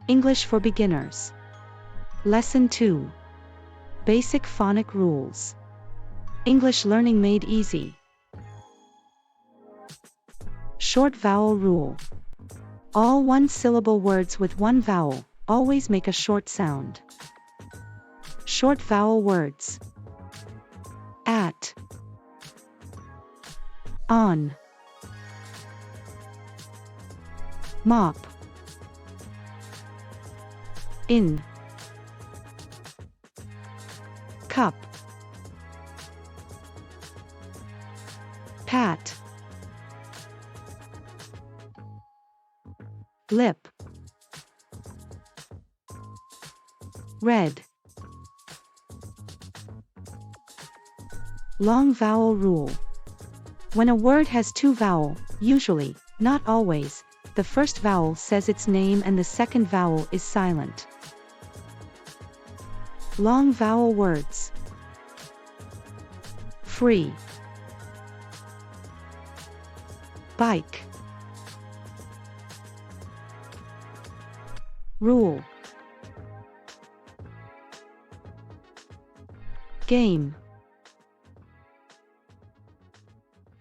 English for Beginners. Lesson 2. Basic Phonic Rules. English Learning Made Easy. Short Vowel Rule. All one-syllable words with one vowel always make a short sound. Short vowel words. At, on, mop, in, cup, pat, lip, red. Long vowel rule. When a word has two vowels, usually, not always, the first vowel says its name and the second vowel is silent. Long vowel words. Free, bike, rule, game,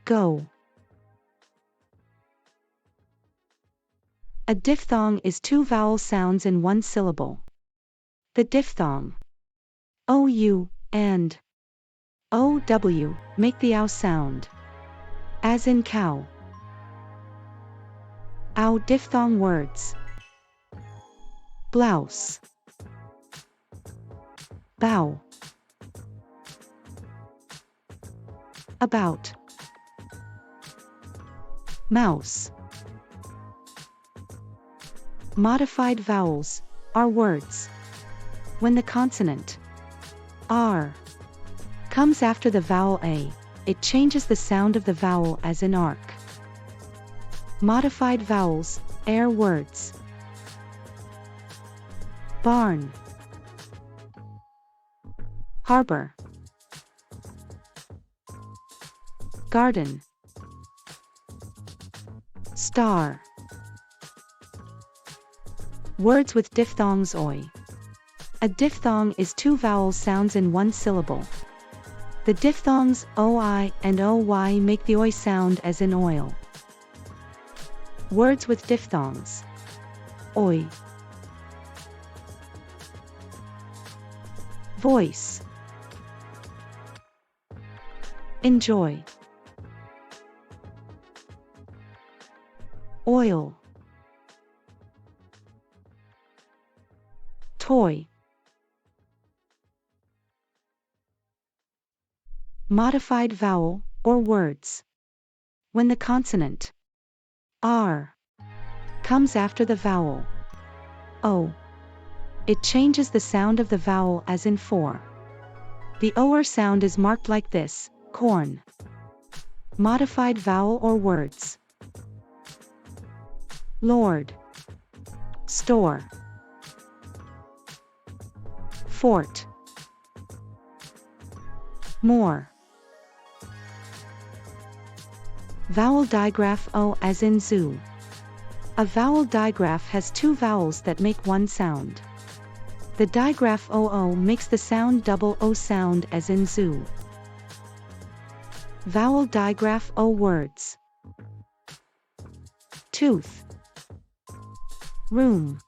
go. A diphthong is two vowel sounds in one syllable. The diphthong OU and OW make the OW sound, as in cow. OW diphthong words. Blouse, bow, about, mouse. Modified vowels are words. When the consonant R comes after the vowel A, it changes the sound of the vowel as in arc. Modified vowels are words. Barn, harbor, garden, star. Words with diphthongs oi. A diphthong is two vowel sounds in one syllable. The diphthongs oi and oy make the oi sound as in oil. Words with diphthongs. Oi, voice, enjoy, oil, toy. Modified vowel or words. When the consonant R comes after the vowel O, it changes the sound of the vowel as in for. The OR sound is marked like this: corn. Modified vowel or words. Lord, store, fort, more. Vowel digraph O as in zoo. A vowel digraph has two vowels that make one sound. The digraph OO makes the sound double O sound as in zoo. Vowel digraph O words. Tooth, room,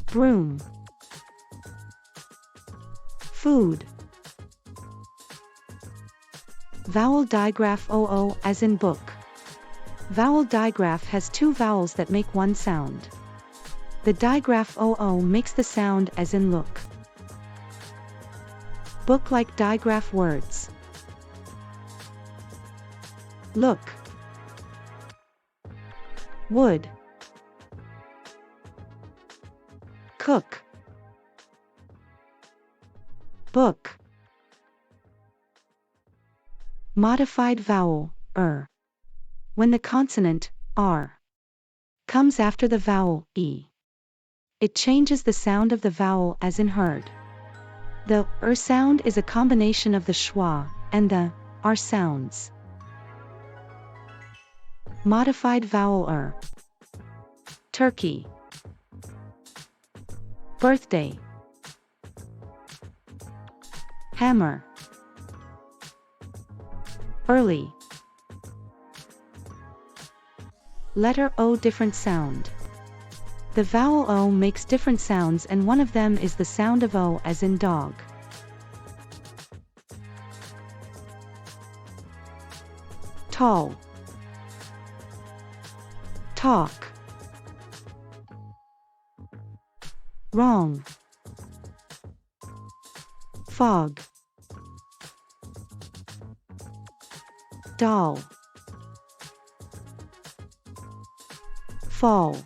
broom, food. Vowel digraph OO as in book. Vowel digraph has two vowels that make one sound. The digraph OO makes the sound as in look. Book-like digraph words. Look, wood, cook, book. Modified vowel when the consonant R comes after the vowel E, it changes the sound of the vowel as in heard. The sound is a combination of the schwa and the R sounds. Modified vowel turkey, birthday, hammer, early. Letter O, different sound. The vowel O makes different sounds, and one of them is the sound of O, as in dog. Tall, talk, wrong, fog, doll, fall.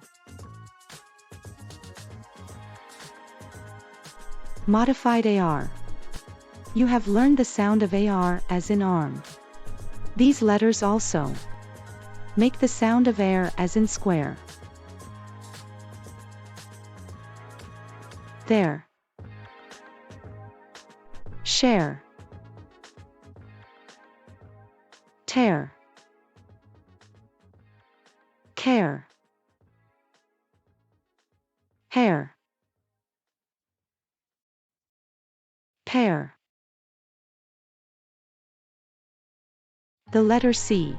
Modified AR. You have learned the sound of AR, as in arm. These letters also make the sound of air, as in square. There, share, tear, care, hair, pair. The letter C.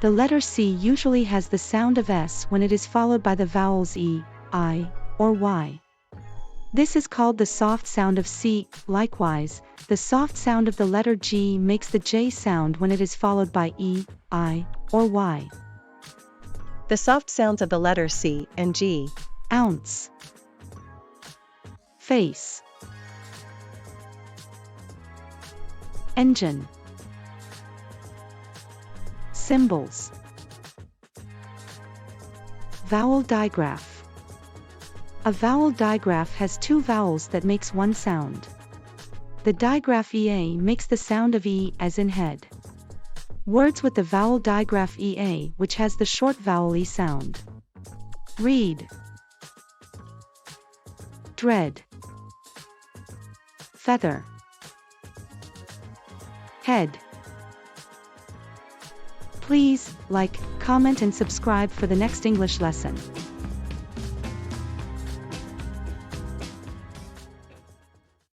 The letter C usually has the sound of S when it is followed by the vowels E, I, or Y. This is called the soft sound of C. Likewise, the soft sound of the letter G makes the J sound when it is followed by E, I, or Y. The soft sounds of the letter C and G. Ounce, face, engine, symbols, vowel digraph. A vowel digraph has two vowels that makes one sound. The digraph EA makes the sound of E, as in head. Words with the vowel digraph EA, which has the short vowel E sound. Read, dread, feather, head. Please like, comment and subscribe for the next English lesson.